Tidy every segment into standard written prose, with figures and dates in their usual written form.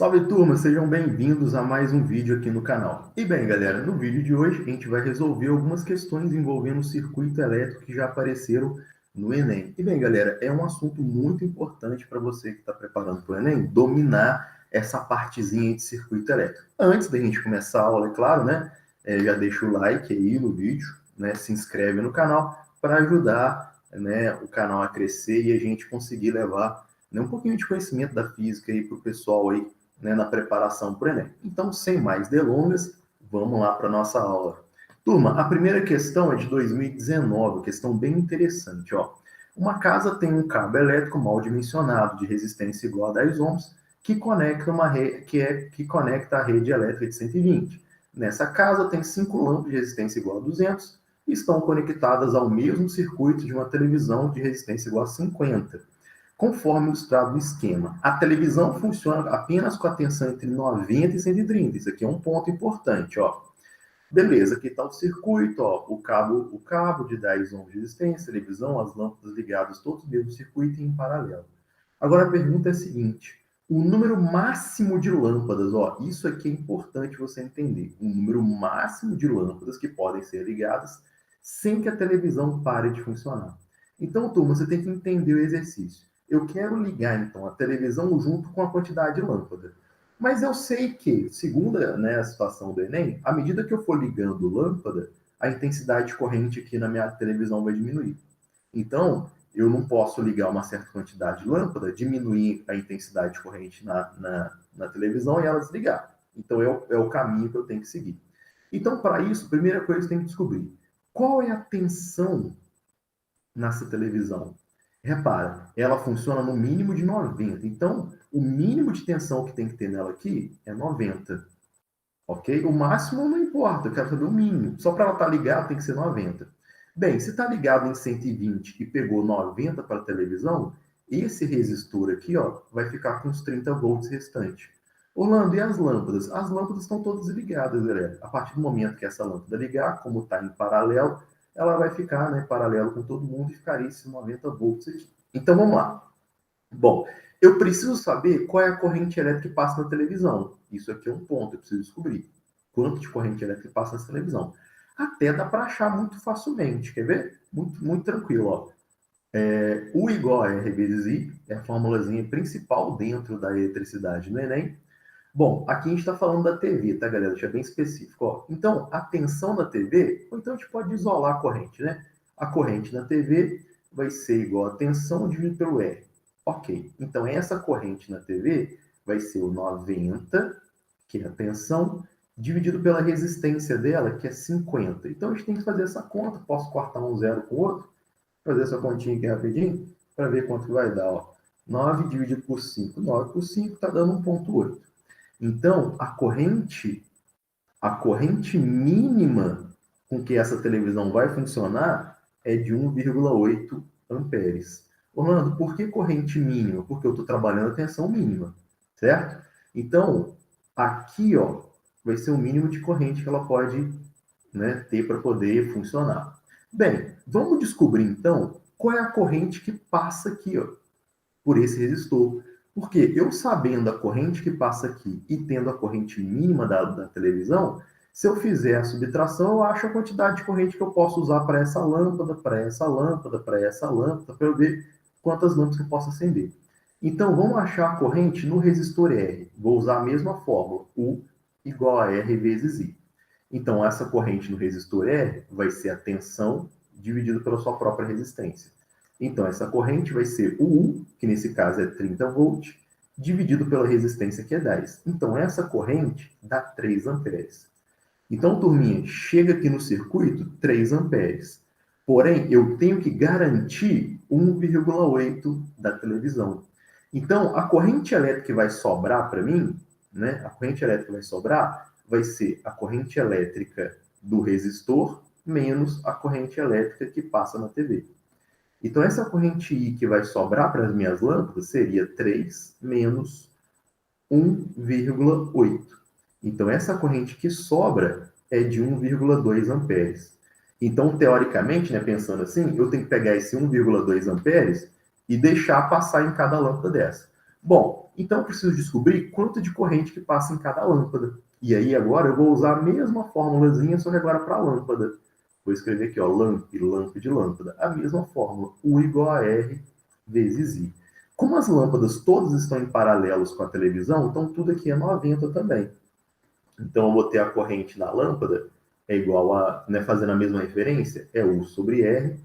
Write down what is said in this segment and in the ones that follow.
Salve turma, sejam bem-vindos a mais um vídeo aqui no canal. E bem, galera, no vídeo de hoje a gente vai resolver algumas questões envolvendo o circuito elétrico que já apareceram no Enem. E bem, galera, é um assunto muito importante para você que está preparando para o Enem, dominar essa partezinha de circuito elétrico. Antes da gente começar a aula, é claro, né, já deixa o like aí no vídeo, né, se inscreve no canal para ajudar, né, o canal a crescer e a gente conseguir levar, né, um pouquinho de conhecimento da física aí para o pessoal aí, né, na preparação para o Enem. Então, sem mais delongas, vamos lá para a nossa aula. Turma, a primeira questão é de 2019, questão bem interessante. Ó. Uma casa tem um cabo elétrico mal dimensionado, de resistência igual a 10 ohms, que conecta, que conecta a rede elétrica de 120. Nessa casa tem 5 lâmpadas de resistência igual a 200, e estão conectadas ao mesmo circuito de uma televisão de resistência igual a 50. Conforme ilustrado no esquema, a televisão funciona apenas com a tensão entre 90 e 130. Isso aqui é um ponto importante, ó. Beleza, aqui está o circuito, ó, o cabo de 10 ohms de resistência, televisão, as lâmpadas ligadas, todos no mesmo circuito e em paralelo. Agora a pergunta é a seguinte: o número máximo de lâmpadas, ó, isso aqui é importante você entender, o número máximo de lâmpadas que podem ser ligadas sem que a televisão pare de funcionar. Então, turma, você tem que entender o exercício. Eu quero ligar, então, a televisão junto com a quantidade de lâmpada. Mas eu sei que, segundo, né, a situação do Enem, à medida que eu for ligando lâmpada, a intensidade de corrente aqui na minha televisão vai diminuir. Então, eu não posso ligar uma certa quantidade de lâmpada, diminuir a intensidade de corrente na televisão e ela desligar. Então, é o caminho que eu tenho que seguir. Então, para isso, a primeira coisa que eu tenho que descobrir qual é a tensão nessa televisão. Repara, ela funciona no mínimo de 90. Então, o mínimo de tensão que tem que ter nela aqui é 90. Ok? O máximo não importa, eu quero saber o mínimo. Só para ela estar ligada tem que ser 90. Bem, se está ligado em 120 e pegou 90 para a televisão, esse resistor aqui ó, vai ficar com os 30 volts restantes. Orlando, e as lâmpadas? As lâmpadas estão todas ligadas, galera. A partir do momento que essa lâmpada ligar, como está em paralelo, ela vai ficar, né, paralelo com todo mundo e ficaria esses 90 volts aqui. Então vamos lá. Bom, eu preciso saber qual é a corrente elétrica que passa na televisão. Isso aqui é um ponto, eu preciso descobrir. Quanto de corrente elétrica passa nessa televisão. Até dá para achar muito facilmente, quer ver? Muito, muito tranquilo, ó. U igual a R vezes I é a formulazinha principal dentro da eletricidade no Enem. Bom, aqui a gente está falando da TV, tá, galera? Deixa bem específico. Ó. Então, a tensão da TV, ou então a gente pode isolar a corrente, né? A corrente na TV vai ser igual a tensão dividido pelo R. Ok, então essa corrente na TV vai ser o 90, que é a tensão, dividido pela resistência dela, que é 50. Então a gente tem que fazer essa conta. Posso cortar um zero com o outro? Fazer essa continha aqui rapidinho, para ver quanto vai dar. Ó. 9 dividido por 5. 9 por 5 está dando 1,8. Então, a corrente mínima com que essa televisão vai funcionar é de 1,8 amperes. Orlando, por que corrente mínima? Porque eu estou trabalhando a tensão mínima, certo? Então, aqui ó, vai ser o mínimo de corrente que ela pode, né, ter para poder funcionar. Bem, vamos descobrir então qual é a corrente que passa aqui ó, por esse resistor. Porque eu sabendo a corrente que passa aqui e tendo a corrente mínima da televisão, se eu fizer a subtração, eu acho a quantidade de corrente que eu posso usar para essa lâmpada, para essa lâmpada, para essa lâmpada, para eu ver quantas lâmpadas eu posso acender. Então, vamos achar a corrente no resistor R. Vou usar a mesma fórmula, U igual a R vezes I. Então, essa corrente no resistor R vai ser a tensão dividido pela sua própria resistência. Então, essa corrente vai ser o U, que nesse caso é 30 volts, dividido pela resistência, que é 10. Então, essa corrente dá 3 amperes. Então, turminha, chega aqui no circuito 3 amperes. Porém, eu tenho que garantir 1,8 da televisão. Então, a corrente elétrica que vai sobrar para mim, né? A corrente elétrica que vai sobrar vai ser a corrente elétrica do resistor menos a corrente elétrica que passa na TV. Então, essa corrente I que vai sobrar para as minhas lâmpadas seria 3 menos 1,8. Então, essa corrente que sobra é de 1,2 amperes. Então, teoricamente, né, pensando assim, eu tenho que pegar esse 1,2 amperes e deixar passar em cada lâmpada dessa. Bom, então eu preciso descobrir quanto de corrente que passa em cada lâmpada. E aí agora eu vou usar a mesma formulazinha, só que agora para a lâmpada. Vou escrever aqui, ó, lâmpada de lâmpada. A mesma fórmula, U igual a R vezes I. Como as lâmpadas todas estão em paralelos com a televisão, então tudo aqui é 90 também. Então eu vou ter a corrente da lâmpada é igual a, né, fazendo a mesma referência, é U sobre R.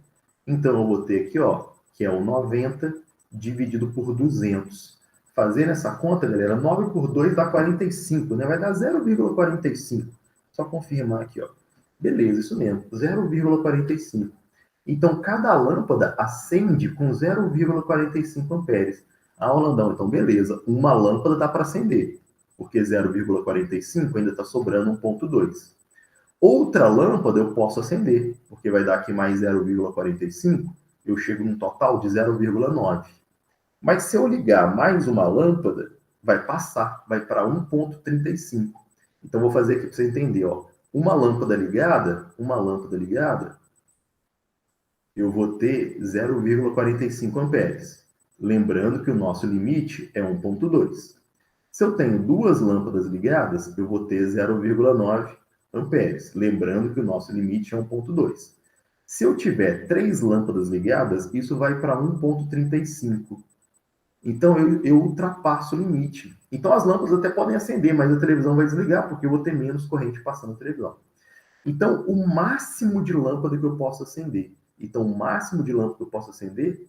Então eu vou ter aqui, ó, que é o 90 dividido por 200. Fazendo essa conta, galera, 9 por 2 dá 45, né? Vai dar 0,45. Só confirmar aqui, ó. Beleza, isso mesmo, 0,45. Então, cada lâmpada acende com 0,45 amperes. Ah, Holandão, então beleza, uma lâmpada dá para acender, porque 0,45 ainda está sobrando 1,2. Outra lâmpada eu posso acender, porque vai dar aqui mais 0,45, eu chego num total de 0,9. Mas se eu ligar mais uma lâmpada, vai passar, vai para 1,35. Então vou fazer aqui para você entender, ó. Uma lâmpada ligada, eu vou ter 0,45 amperes. Lembrando que o nosso limite é 1,2. Se eu tenho duas lâmpadas ligadas, eu vou ter 0,9 amperes. Lembrando que o nosso limite é 1,2. Se eu tiver três lâmpadas ligadas, isso vai para 1,35. Então eu ultrapasso o limite. Então as lâmpadas até podem acender, mas a televisão vai desligar, porque eu vou ter menos corrente passando na televisão. Então, o máximo de lâmpada que eu posso acender. Então, o máximo de lâmpada que eu posso acender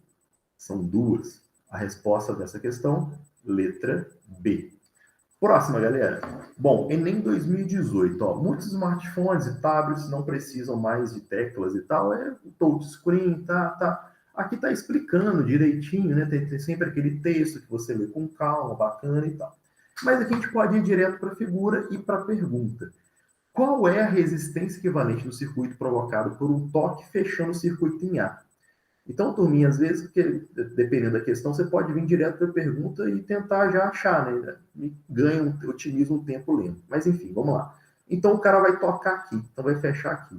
são duas. A resposta dessa questão, letra B. Próxima, galera. Bom, Enem 2018. Ó, muitos smartphones e tablets não precisam mais de teclas e tal. É o touchscreen, tá. Aqui tá explicando direitinho, né? Tem sempre aquele texto que você lê com calma, bacana e tal. Mas aqui a gente pode ir direto para a figura e para a pergunta. Qual é a resistência equivalente do circuito provocado por um toque fechando o circuito em A? Então, turminha, às vezes, porque, dependendo da questão, você pode vir direto para a pergunta e tentar já achar, né? E otimiza um tempo lento. Mas, enfim, vamos lá. Então, o cara vai tocar aqui, então vai fechar aqui.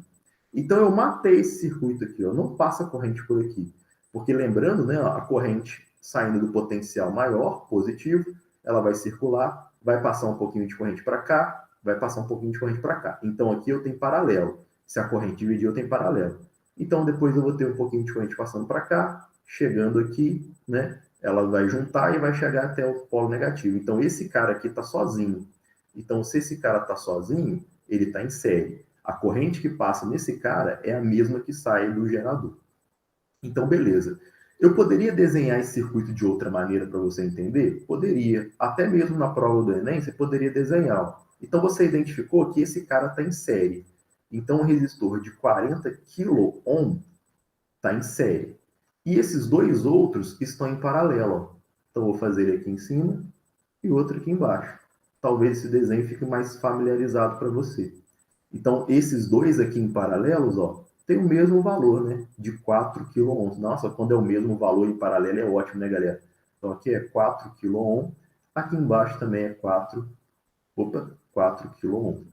Então, eu matei esse circuito aqui, ó, não passa corrente por aqui. Porque, lembrando, né, a corrente saindo do potencial maior, positivo, ela vai circular, vai passar um pouquinho de corrente para cá, vai passar um pouquinho de corrente para cá. Então, aqui eu tenho paralelo. Se a corrente dividir, eu tenho paralelo. Então, depois eu vou ter um pouquinho de corrente passando para cá, chegando aqui, né? Ela vai juntar e vai chegar até o polo negativo. Então, esse cara aqui está sozinho. Então, se esse cara está sozinho, ele está em série. A corrente que passa nesse cara é a mesma que sai do gerador. Então, beleza. Eu poderia desenhar esse circuito de outra maneira para você entender? Poderia. Até mesmo na prova do Enem, você poderia desenhar. Então, você identificou que esse cara está em série. Então, o resistor de 40 kΩ está em série. E esses dois outros estão em paralelo. Então, vou fazer ele aqui em cima e outro aqui embaixo. Talvez esse desenho fique mais familiarizado para você. Então, esses dois aqui em paralelos, ó, tem o mesmo valor, né? De 4 kΩ. Nossa, quando é o mesmo valor em paralelo é ótimo, né, galera? Então, aqui é 4 kΩ. Aqui embaixo também é 4 kΩ.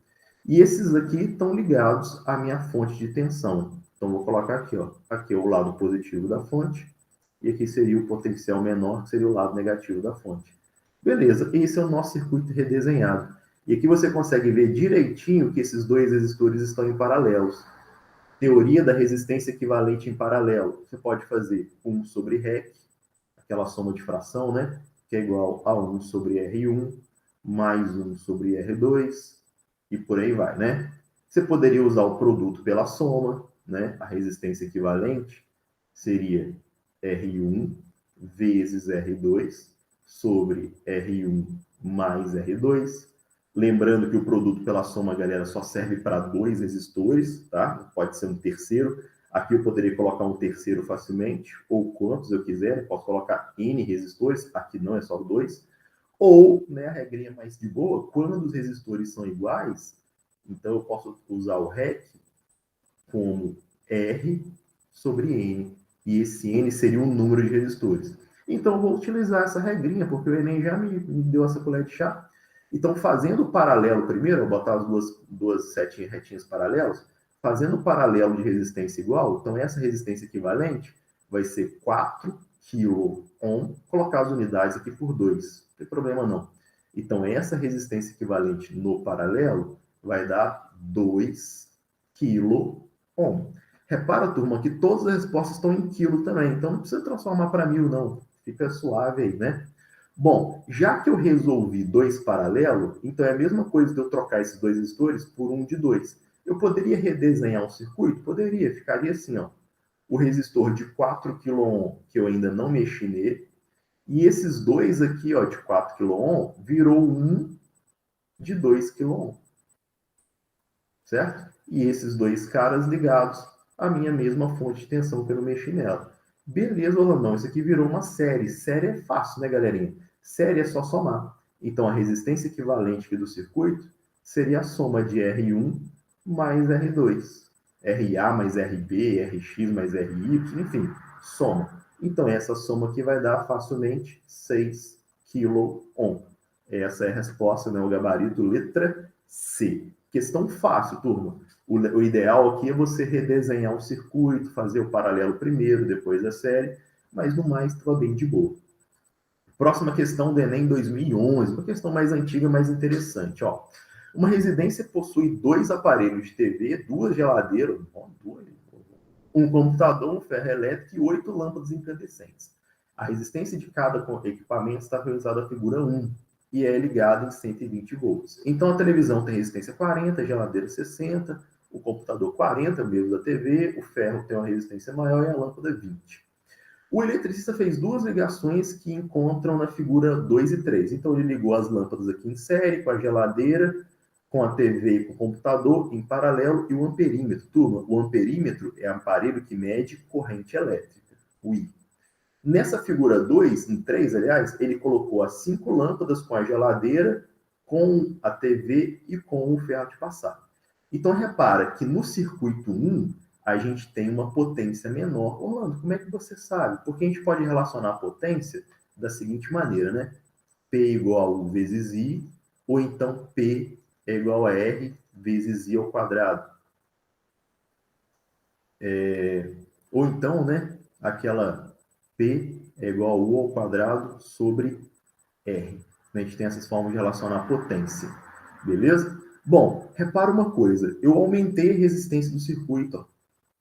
E esses aqui estão ligados à minha fonte de tensão. Então, vou colocar aqui, ó. Aqui é o lado positivo da fonte. E aqui seria o potencial menor, que seria o lado negativo da fonte. Beleza, esse é o nosso circuito redesenhado. E aqui você consegue ver direitinho que esses dois resistores estão em paralelos. Teoria da resistência equivalente em paralelo. Você pode fazer 1 sobre REC, aquela soma de fração, né? Que é igual a 1 sobre R1, mais 1 sobre R2, e por aí vai, né? Você poderia usar o produto pela soma, né? A resistência equivalente seria R1 vezes R2 sobre R1 mais R2. Lembrando que o produto pela soma, galera, só serve para dois resistores, tá? Pode ser um terceiro. Aqui eu poderia colocar um terceiro facilmente, ou quantos eu quiser. Eu posso colocar N resistores, aqui não é só dois. Ou, né, a regrinha mais de boa, quando os resistores são iguais, então eu posso usar o REC como R sobre N. E esse N seria um número de resistores. Então eu vou utilizar essa regrinha, porque o Enem já me deu essa colher de chá. Então, fazendo o paralelo primeiro, eu vou botar as duas setinhas retinhas paralelas, fazendo o paralelo de resistência igual, então essa resistência equivalente vai ser 4 kΩ, colocar as unidades aqui por 2, não tem problema não. Então, essa resistência equivalente no paralelo vai dar 2 kΩ. Repara, turma, que todas as respostas estão em quilo também, então não precisa transformar para mil, não. Fica suave aí, né? Bom, já que eu resolvi 2 paralelo, então é a mesma coisa de eu trocar esses dois resistores por um de 2. Eu poderia redesenhar o circuito? Poderia, ficaria assim, ó. O resistor de 4 kΩ, que eu ainda não mexi nele, e esses dois aqui, ó, de 4 kΩ, virou um de 2 kΩ, certo? E esses dois caras ligados à minha mesma fonte de tensão que eu não mexi nela. Beleza, Orlandão, isso aqui virou uma série. Série é fácil, né, galerinha? Série é só somar. Então, a resistência equivalente aqui do circuito seria a soma de R1 mais R2. RA mais RB, RX mais RY, enfim, soma. Então, essa soma aqui vai dar facilmente 6 kΩ. Essa é a resposta, né, o gabarito letra C. Questão fácil, turma. O ideal aqui é você redesenhar o circuito, fazer o paralelo primeiro, depois a série, mas no mais estava bem de boa. Próxima questão do Enem 2011, uma questão mais antiga, mais interessante. Ó. Uma residência possui 2 aparelhos de TV, 2 geladeiras, um computador, um ferro elétrico e 8 lâmpadas incandescentes. A resistência de cada equipamento está realizada na figura 1 e é ligada em 120 volts. Então a televisão tem resistência 40, a geladeira 60, o computador 40, mesmo da TV, o ferro tem uma resistência maior e a lâmpada 20. O eletricista fez 2 ligações que encontram na figura 2 e 3. Então ele ligou as lâmpadas aqui em série, com a geladeira, com a TV e com o computador em paralelo, e o amperímetro. Turma, o amperímetro é um aparelho que mede corrente elétrica, o I. Nessa figura 2, em 3, aliás, ele colocou as 5 lâmpadas com a geladeira, com a TV e com o ferro de passar. Então, repara que no circuito 1, a gente tem uma potência menor. Orlando, como é que você sabe? Porque a gente pode relacionar a potência da seguinte maneira, né? P igual a U vezes I, ou então P é igual a R vezes I ao quadrado. Ou então, né, aquela P é igual a U ao quadrado sobre R. A gente tem essas formas de relacionar a potência. Beleza? Bom, repara uma coisa. Eu aumentei a resistência do circuito. Ó,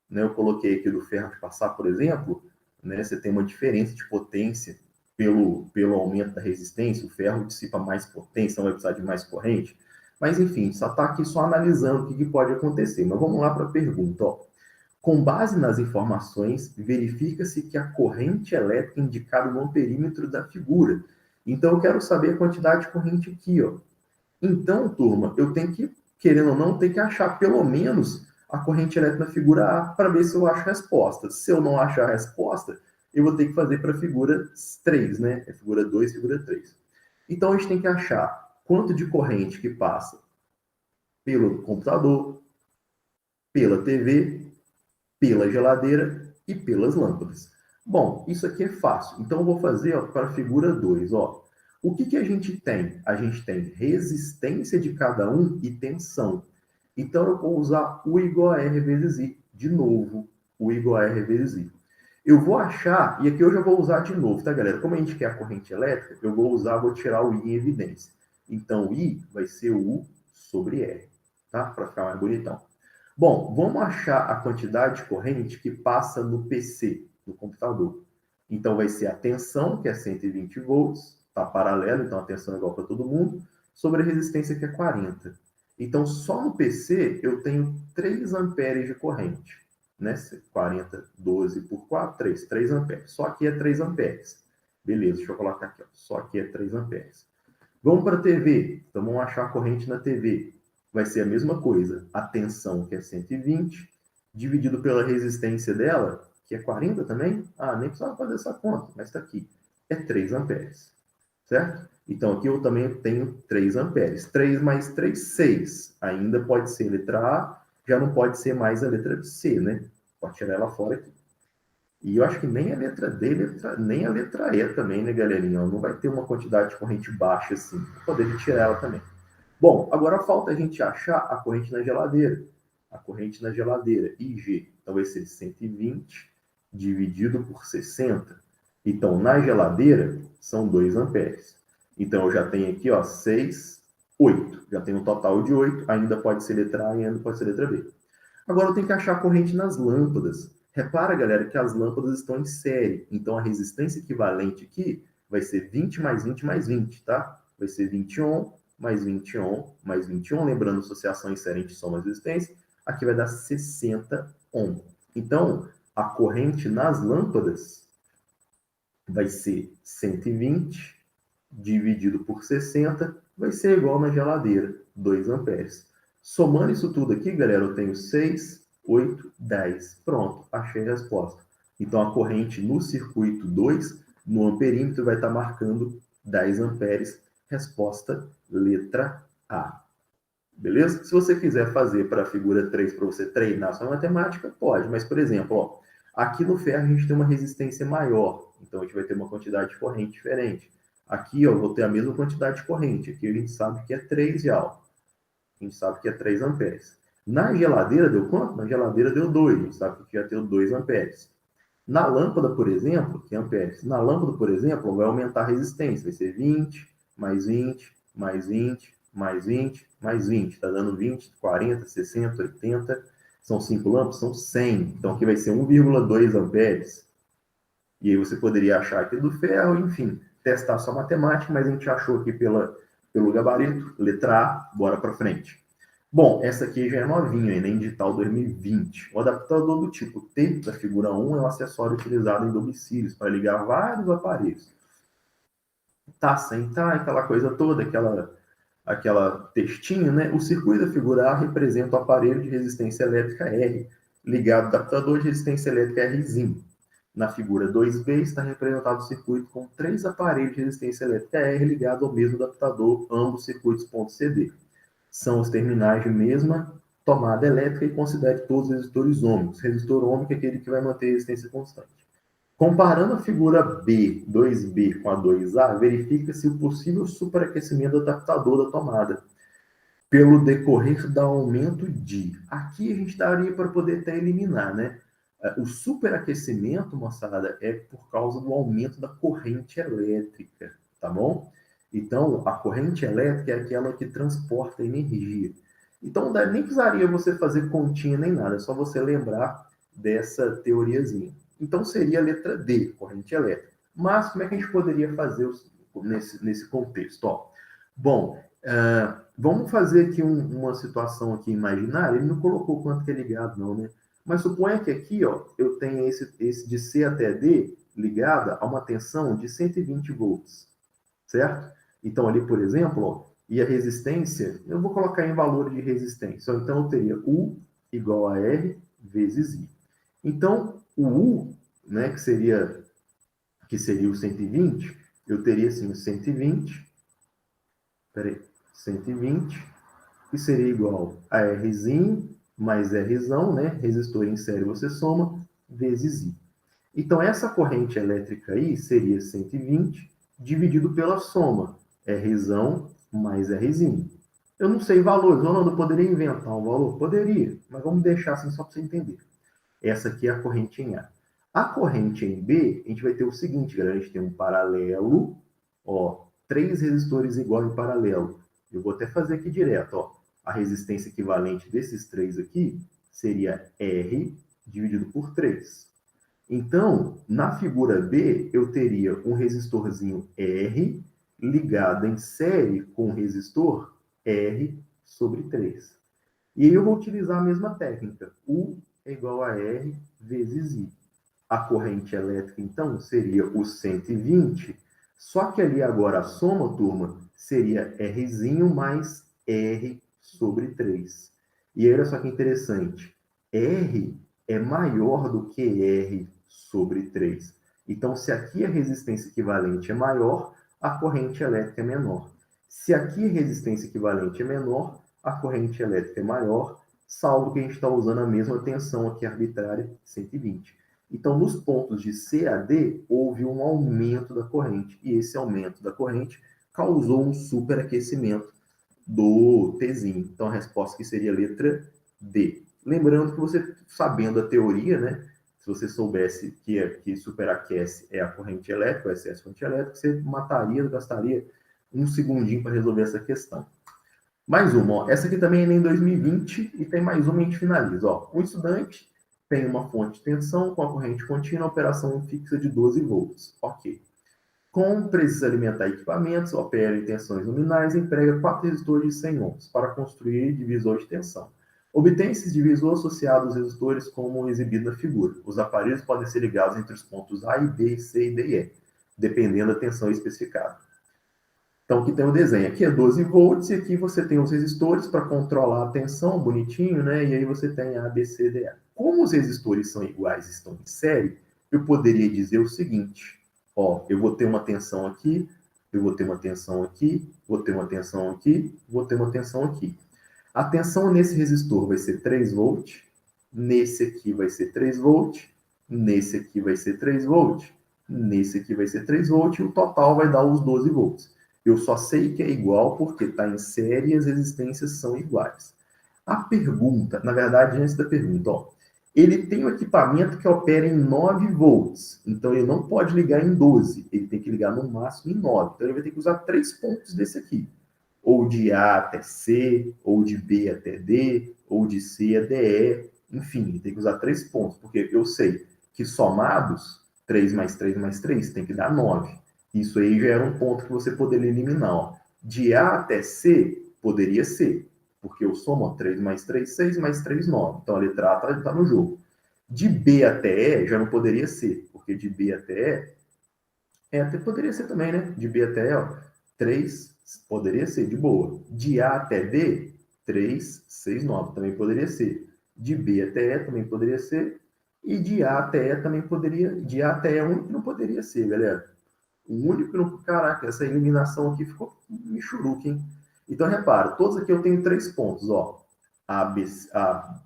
né? Eu coloquei aqui do ferro de passar, por exemplo. Né? Você tem uma diferença de potência pelo aumento da resistência. O ferro dissipa mais potência, então vai precisar de mais corrente. Mas, enfim, só está aqui só analisando o que pode acontecer. Mas vamos lá para a pergunta. Ó. Com base nas informações, verifica-se que a corrente elétrica é indicada no amperímetro da figura. Então, eu quero saber a quantidade de corrente aqui, ó. Então, turma, eu tenho que, querendo ou não, ter que achar pelo menos a corrente elétrica na figura A para ver se eu acho a resposta. Se eu não achar a resposta, eu vou ter que fazer para a figura 3, né? É figura 2, figura 3. Então, a gente tem que achar quanto de corrente que passa pelo computador, pela TV, pela geladeira e pelas lâmpadas. Bom, isso aqui é fácil. Então, eu vou fazer para a figura 2. Ó. O que a gente tem? A gente tem resistência de cada um e tensão. Então, eu vou usar U igual a R vezes I. De novo, U igual a R vezes I. Eu vou achar, e aqui eu já vou usar de novo, tá, galera? Como a gente quer a corrente elétrica, eu vou tirar o I em evidência. Então, o I vai ser U sobre R, tá? Para ficar mais bonitão. Bom, vamos achar a quantidade de corrente que passa no PC, no computador. Então, vai ser a tensão, que é 120 volts, está paralelo, então a tensão é igual para todo mundo, sobre a resistência, que é 40. Então, só no PC eu tenho 3 amperes de corrente. Né? 40, 12 por 4, 3 amperes. Só aqui é 3 amperes. Beleza, deixa eu colocar aqui. Ó. Só aqui é 3 amperes. Vamos para a TV. Então, vamos achar a corrente na TV. Vai ser a mesma coisa. A tensão, que é 120, dividido pela resistência dela, que é 40 também. Ah, nem precisava fazer essa conta, mas está aqui. É 3 amperes. Certo? Então, aqui eu também tenho 3 amperes. 3 mais 3, 6. Ainda pode ser letra A, já não pode ser mais a letra C, né? Pode tirar ela fora aqui. E eu acho que nem a letra D, nem a letra E também, né, galerinha? Não vai ter uma quantidade de corrente baixa assim. Vou poder retirar ela também. Bom, agora falta a gente achar a corrente na geladeira. A corrente na geladeira, IG. Então vai ser 120 dividido por 60. Então, na geladeira, são 2 amperes. Então, eu já tenho aqui, ó, 6, 8. Já tenho um total de 8. Ainda pode ser letra A e ainda pode ser letra B. Agora, eu tenho que achar a corrente nas lâmpadas. Repara, galera, que as lâmpadas estão em série. Então, a resistência equivalente aqui vai ser 20 mais 20 mais 20, tá? Vai ser 20 ohm mais 20 ohm mais 20 ohm. Lembrando, associação em série, a gente soma as resistências. Aqui vai dar 60 ohm. Então, a corrente nas lâmpadas vai ser 120 dividido por 60, vai ser igual na geladeira, 2 amperes. Somando isso tudo aqui, galera, eu tenho 6, 8, 10. Pronto, achei a resposta. Então, a corrente no circuito 2, no amperímetro, vai estar marcando 10 amperes. Resposta, letra A. Beleza? Se você quiser fazer para a figura 3 para você treinar sua matemática, pode. Mas, por exemplo, ó, aqui no ferro a gente tem uma resistência maior. Então, a gente vai ter uma quantidade de corrente diferente. Aqui, ó, eu vou ter a mesma quantidade de corrente. Aqui a gente sabe que é 3 A. A gente sabe que é 3 amperes. Na geladeira deu quanto? Na geladeira deu 2. A gente sabe que já deu 2 amperes. Na lâmpada, por exemplo, que é amperes. Na lâmpada, por exemplo, vai aumentar a resistência. Vai ser 20, mais 20, mais 20, mais 20, mais 20. Está dando 20, 40, 60, 80. São 5 lâmpadas, são 100. Então, aqui vai ser 1,2 amperes. E aí você poderia achar aqui do ferro, enfim, testar sua matemática, mas a gente achou aqui pelo gabarito, letra A, bora para frente. Bom, essa aqui já é novinha, nem Digital 2020. O adaptador do tipo T, da figura 1, é um acessório utilizado em domicílios para ligar vários aparelhos. Tá sem tá, aquela coisa toda, aquela textinho, né? O circuito da figura A representa o aparelho de resistência elétrica R, ligado ao adaptador de resistência elétrica Rzinho. Na figura 2B está representado o circuito com 3 aparelhos de resistência elétrica R ligados ao mesmo adaptador, ambos circuitos .CD. São os terminais de mesma tomada elétrica e considere todos os resistores ômicos. Resistor ômico é aquele que vai manter a resistência constante. Comparando a figura B, 2B com a 2A, verifica-se o possível superaquecimento do adaptador da tomada, pelo decorrer do aumento de. Aqui a gente daria para poder até eliminar, né? O superaquecimento, moçada, é por causa do aumento da corrente elétrica, tá bom? Então, a corrente elétrica é aquela que transporta energia. Então, nem precisaria você fazer continha nem nada, é só você lembrar dessa teoriazinha. Então, seria a letra D, corrente elétrica. Mas, como é que a gente poderia fazer nesse contexto? Ó, bom, vamos fazer aqui uma situação aqui imaginária. Ele não colocou quanto que é ligado, não, né? Mas suponha que aqui, ó, eu tenha esse de C até D ligada a uma tensão de 120 volts, certo? Então, ali, por exemplo, ó, e a resistência, eu vou colocar em valor de resistência. Então, eu teria U igual a R vezes I. Então, o U, né, que seria o 120, eu teria assim o 120, peraí, 120, que seria igual a Rzinho mais Rzão, né? Resistor em série você soma, vezes I. Então, essa corrente elétrica aí seria 120 dividido pela soma, Rzão mais Rzinho. Eu não sei valores, Ronaldo, eu poderia inventar um valor? Poderia, mas vamos deixar assim só para você entender. Essa aqui é a corrente em A. A corrente em B, a gente vai ter o seguinte, galera, a gente tem um paralelo, ó, 3 resistores igual em paralelo. Eu vou até fazer aqui direto, ó. A resistência equivalente desses 3 aqui seria R dividido por 3. Então, na figura B, eu teria um resistorzinho R ligado em série com o resistor R sobre 3. E aí eu vou utilizar a mesma técnica. U é igual a R vezes I. A corrente elétrica, então, seria o 120, só que ali agora a soma, turma, seria Rzinho mais R sobre 3. E olha só que interessante. R é maior do que R sobre 3. Então, se aqui a resistência equivalente é maior, a corrente elétrica é menor. Se aqui a resistência equivalente é menor, a corrente elétrica é maior, salvo que a gente está usando a mesma tensão aqui arbitrária, 120. Então, nos pontos de C a D, houve um aumento da corrente, e esse aumento da corrente causou um superaquecimento do Tzinho. Então, a resposta aqui seria a letra D. Lembrando que você, sabendo a teoria, né, Se você soubesse que superaquece é a corrente elétrica, o excesso de corrente elétrica, você gastaria um segundinho para resolver essa questão. Mais uma, ó. Essa aqui também é em 2020 e tem mais uma e a gente finaliza. Ó. Um estudante tem uma fonte de tensão com a corrente contínua, operação fixa de 12 volts. Ok. Como precisa alimentar equipamentos, opera em tensões nominais e emprega 4 resistores de 100 ohms para construir divisor de tensão. Obtém esses divisores associados aos resistores como exibido na figura. Os aparelhos podem ser ligados entre os pontos A e B, C e D e E, dependendo da tensão especificada. Então, aqui tem o desenho. Aqui é 12 volts e aqui você tem os resistores para controlar a tensão, bonitinho, né? E aí você tem A, B, C, D, E. Como os resistores são iguais e estão em série, eu poderia dizer o seguinte. Ó, eu vou ter uma tensão aqui, eu vou ter uma tensão aqui, vou ter uma tensão aqui, vou ter uma tensão aqui. A tensão nesse resistor vai ser 3 volts, nesse aqui vai ser 3 volts, nesse aqui vai ser 3 volts, nesse aqui vai ser 3 volts e o total vai dar os 12 volts. Eu só sei que é igual porque está em série e as resistências são iguais. A pergunta, na verdade, antes da pergunta, ó, ele tem um equipamento que opera em 9 volts, então ele não pode ligar em 12, ele tem que ligar no máximo em 9. Então ele vai ter que usar 3 pontos desse aqui, ou de A até C, ou de B até D, ou de C até E, enfim, ele tem que usar 3 pontos, porque eu sei que somados, 3 mais 3 mais 3 tem que dar 9. Isso aí já era um ponto que você poderia eliminar. Ó. De A até C, poderia ser, porque eu somo 3 mais 3, 6 mais 3, 9. Então a letra A está no jogo. De B até E, já não poderia ser, porque de B até E, até poderia ser também, né? De B até E, ó, 3, poderia ser, de boa. De A até D, 3, 6, 9, também poderia ser. De B até E também poderia ser. E de A até E também poderia. De A até E é o único que não poderia ser, galera. O único que não. Caraca, essa eliminação aqui ficou michuruca, hein? Então, repara, todos aqui eu tenho 3 pontos, ó.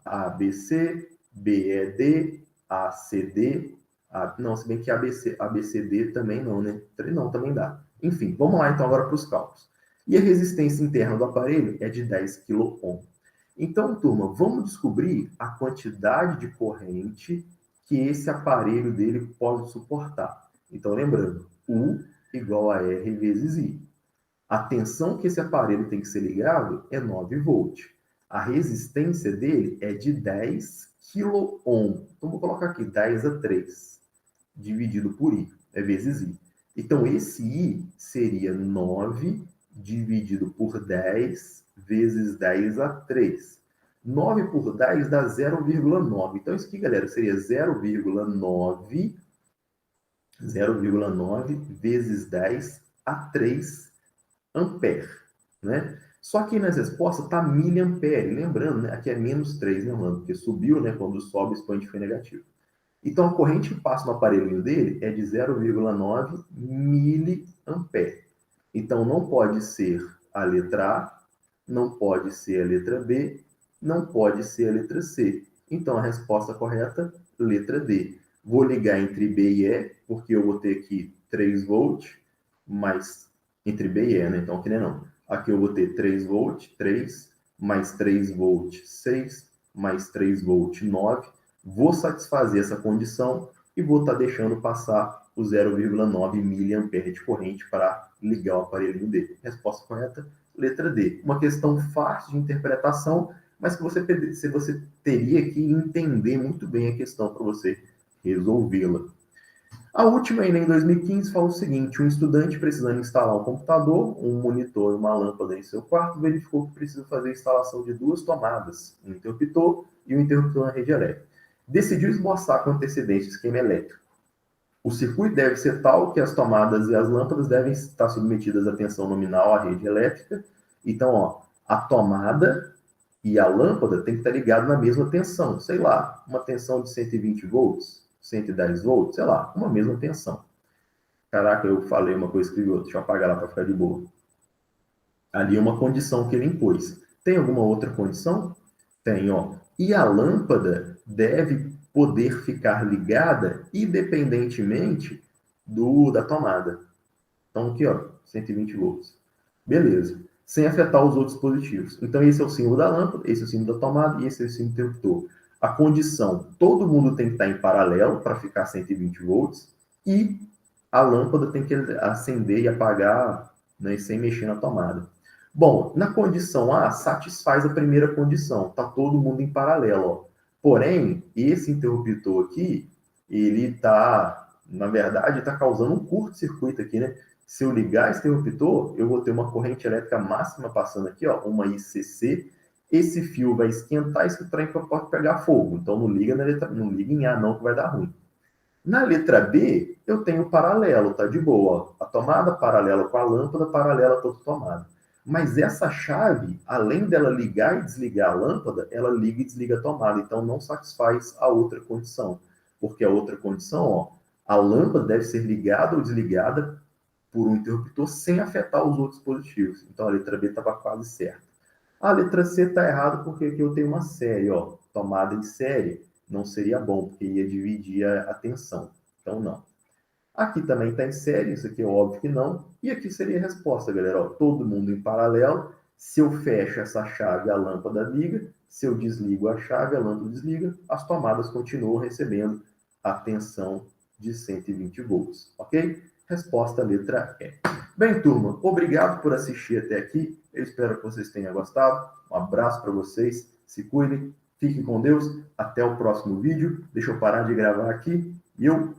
ABC, BED, ACD. Não, se bem que ABCD também não, né? Não, também dá. Enfim, vamos lá então agora para os cálculos. E a resistência interna do aparelho é de 10 kΩ. Então, turma, vamos descobrir a quantidade de corrente que esse aparelho dele pode suportar. Então, lembrando, U igual a R vezes I. A tensão que esse aparelho tem que ser ligado é 9 volts. A resistência dele é de 10 kΩ. Então, vou colocar aqui 10 a 3, dividido por I, é vezes I. Então, esse I seria 9 dividido por 10 vezes 10 a 3. 9 por 10 dá 0,9. Então, isso aqui, galera, seria 0,9 vezes 10 a 3 ampere, né? Só que nas respostas está miliampere, lembrando, né? Aqui é menos 3, lembrando, porque subiu, né? Quando sobe, o expoente foi negativo. Então, a corrente que passa no aparelhinho dele é de 0,9 miliampere. Então, não pode ser a letra A, não pode ser a letra B, não pode ser a letra C. Então, a resposta correta, letra D. Vou ligar entre B e E, porque eu vou ter aqui 3 volts, mais entre B e E, né? Então, aqui não é não. Aqui eu vou ter 3 volts, 3, mais 3 volts, 6, mais 3 volts, 9. Vou satisfazer essa condição e vou estar deixando passar o 0,9 miliampere de corrente para ligar o aparelhinho dele. Resposta correta, letra D. Uma questão fácil de interpretação, mas que você teria que entender muito bem a questão para você resolvê-la. A última, ainda em 2015, fala o seguinte: um estudante precisando instalar um computador, um monitor e uma lâmpada em seu quarto, verificou que precisa fazer a instalação de 2 tomadas, um interruptor e um interruptor na rede elétrica. Decidiu esboçar com antecedência o esquema elétrico. O circuito deve ser tal que as tomadas e as lâmpadas devem estar submetidas à tensão nominal à rede elétrica. Então, ó, a tomada e a lâmpada tem que estar ligadas na mesma tensão. Sei lá, uma tensão de 120 volts, 110 volts, sei lá, uma mesma tensão. Caraca, eu falei uma coisa, escrevi outra. Deixa eu apagar lá para ficar de boa. Ali é uma condição que ele impôs. Tem alguma outra condição? Tem, ó. E a lâmpada deve poder ficar ligada independentemente da tomada. Então, aqui, ó, 120 volts. Beleza. Sem afetar os outros dispositivos. Então, esse é o símbolo da lâmpada, esse é o símbolo da tomada e esse é o símbolo do interruptor. A condição, todo mundo tem que estar em paralelo para ficar 120 volts e a lâmpada tem que acender e apagar, né, sem mexer na tomada. Bom, na condição A, satisfaz a primeira condição, está todo mundo em paralelo. Ó. Porém, esse interruptor aqui, ele está, na verdade, está causando um curto-circuito aqui, né? Se eu ligar esse interruptor, eu vou ter uma corrente elétrica máxima passando aqui, ó, uma ICC. Esse fio vai esquentar, esse trem pode pegar fogo. Então não liga na letra, não liga em A não, que vai dar ruim. Na letra B, eu tenho paralelo, tá de boa. Ó. A tomada paralela com a lâmpada, paralela com a tomada. Mas essa chave, além dela ligar e desligar a lâmpada, ela liga e desliga a tomada. Então não satisfaz a outra condição. Porque a outra condição, ó, a lâmpada deve ser ligada ou desligada por um interruptor sem afetar os outros dispositivos. Então a letra B estava quase certa. A letra C está errada porque aqui eu tenho uma série, ó, tomada em série não seria bom, porque ia dividir a tensão. Então não. Aqui também está em série, isso aqui é óbvio que não. E aqui seria a resposta, galera. Ó, todo mundo em paralelo. Se eu fecho essa chave, a lâmpada liga. Se eu desligo a chave, a lâmpada desliga. As tomadas continuam recebendo a tensão de 120 volts, ok? Resposta letra E. Bem, turma, obrigado por assistir até aqui. Eu espero que vocês tenham gostado. Um abraço para vocês. Se cuidem. Fiquem com Deus. Até o próximo vídeo. Deixa eu parar de gravar aqui. E eu